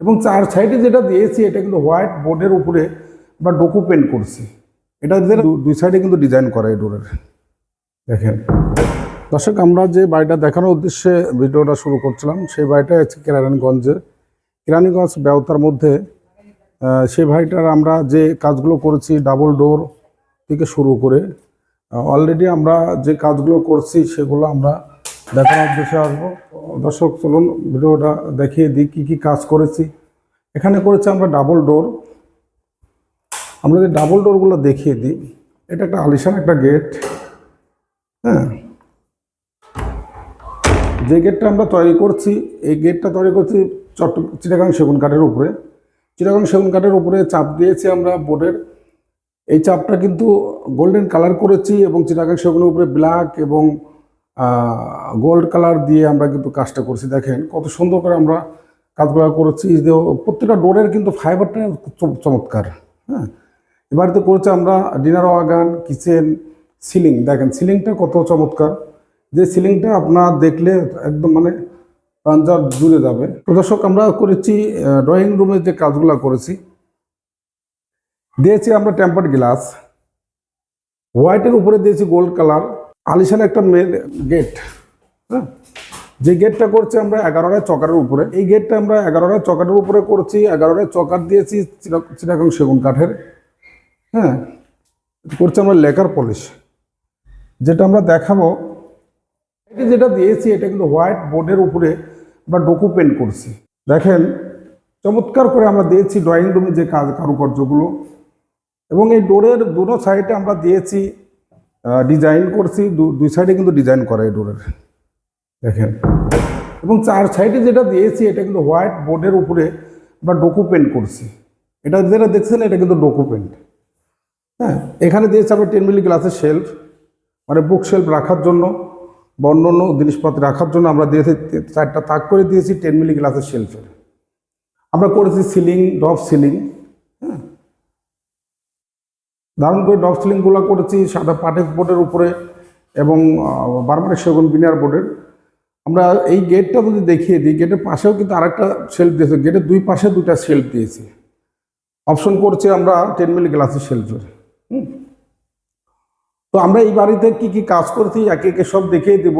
এবং চার সাইডে যেটা দিয়েছি এটা কিন্তু হোয়াইট বোর্ডের উপরে আমরা ডোকো পেন্ট করছি। এটা দুই সাইডে কিন্তু ডিজাইন করা এই ডোরের। দেখেন দর্শক, আমরা যে বাড়িটা দেখানোর উদ্দেশ্যে ভিডিওটা শুরু করছিলাম সেই বাড়িটা হচ্ছে কেরানীগঞ্জ ব্যবতার মধ্যে। সেই বাড়িটার আমরা যে কাজগুলো করেছি ডাবল ডোর থেকে শুরু করে অলরেডি আমরা যে কাজগুলো করছি সেগুলো আমরা দেখানোর উদ্দেশ্যে আসবো। দর্শক চলুন ভিডিওটা দেখিয়ে দিই কী কী কাজ করেছি। এখানে করেছি আমরা ডাবল ডোর। আমরা যে ডাবল ডোরগুলো দেখিয়ে দিই, এটা একটা আলিশান একটা গেট। হ্যাঁ, যে গেটটা আমরা তৈরি করছি এই গেটটা তৈরি করছি চিটাগাং সেগুন কাঠের উপরে। চিটাগাং সেগুন কাঠের উপরে চাপ দিয়েছি আমরা বোর্ডের। এই চাপটা কিন্তু গোল্ডেন কালার করেছি এবং চিটাগাং সেগুনের উপরে ব্ল্যাক এবং গোল্ড কালার দিয়ে আমরা কিন্তু কাজটা করছি। দেখেন কত সুন্দর করে আমরা কাজগুলো করেছি। প্রত্যেকটা ডোরের কিন্তু ফাইবারটা চমৎকার। হ্যাঁ, এবারে করেছি আমরা ডিনার ওয়াগান, কিচেন, সিলিং। দেখেন সিলিংটা কত চমৎকার, যে সিলিংটা আপনার দেখলে একদম মানে প্রাঞ্জল জুড়ে যাবে। দর্শক, আমরা করেছি ড্রয়িং রুমের যে কাজগুলো করেছি, দিয়েছি আমরা টেম্পার্ড গ্লাস, হোয়াইটের উপরে দিয়েছি গোল্ড কালার, আলিশান একটা গেট। হ্যাঁ, যে গেটটা করছি আমরা 11 চকারের উপরে। এই গেটটা আমরা 11 চকারের উপরে করছি। 11 চকার দিয়েছি চিটাগাং সেগুন কাঠের। হ্যাঁ, করছি আমরা লেকার পলিশ, যেটা আমরা দেখাবো। যেটা দিয়েছি এটা কিন্তু হোয়াইট বোর্ডের উপরে আমরা ডোকো পেন্ট করছি। দেখেন চমৎকার করে আমরা দিয়েছি ড্রয়িং রুমে যে কারুকার্যগুলো। এবং এই ডোরের দুটো সাইডে আমরা দিয়েছি ডিজাইন করছি। দুই সাইডে কিন্তু ডিজাইন করা এই ডোরের। দেখেন, এবং চার সাইডে যেটা দিয়েছি এটা কিন্তু হোয়াইট বোর্ডের উপরে আমরা ডোকো পেন্ট করছি। এটা যেটা দেখছেন এটা কিন্তু ডোকো পেন্ট। হ্যাঁ, এখানে দিয়েছি আমরা 10 মিলি গ্লাসের শেলফ, মানে বুক শেলফ রাখার জন্য বা অন্য জিনিসপত্র রাখার জন্য আমরা দিয়েছি 4টা তাক করে দিয়েছি 10 মিলি গ্লাসের শেলফের। আমরা করেছি সিলিং, ডপ সিলিং। হ্যাঁ, দারুণ করে ডপ সিলিংগুলো করেছি সাদা পাটেক্স বোর্ডের উপরে এবং বার্মারের সেগুন বিনিয়ার বোর্ডের। আমরা এই গেটটা যদি দেখিয়ে দিই, গেটের পাশেও কিন্তু আরেকটা শেলফ দিয়েছি। গেটের দুই পাশে দুটা শেলফ দিয়েছি। অপশন করছি আমরা 10 মিলি গ্লাসের শেলফের। তো আমরা এই বাড়িতে কি কি কাজ করছি একে একে সব দেখিয়ে দেব।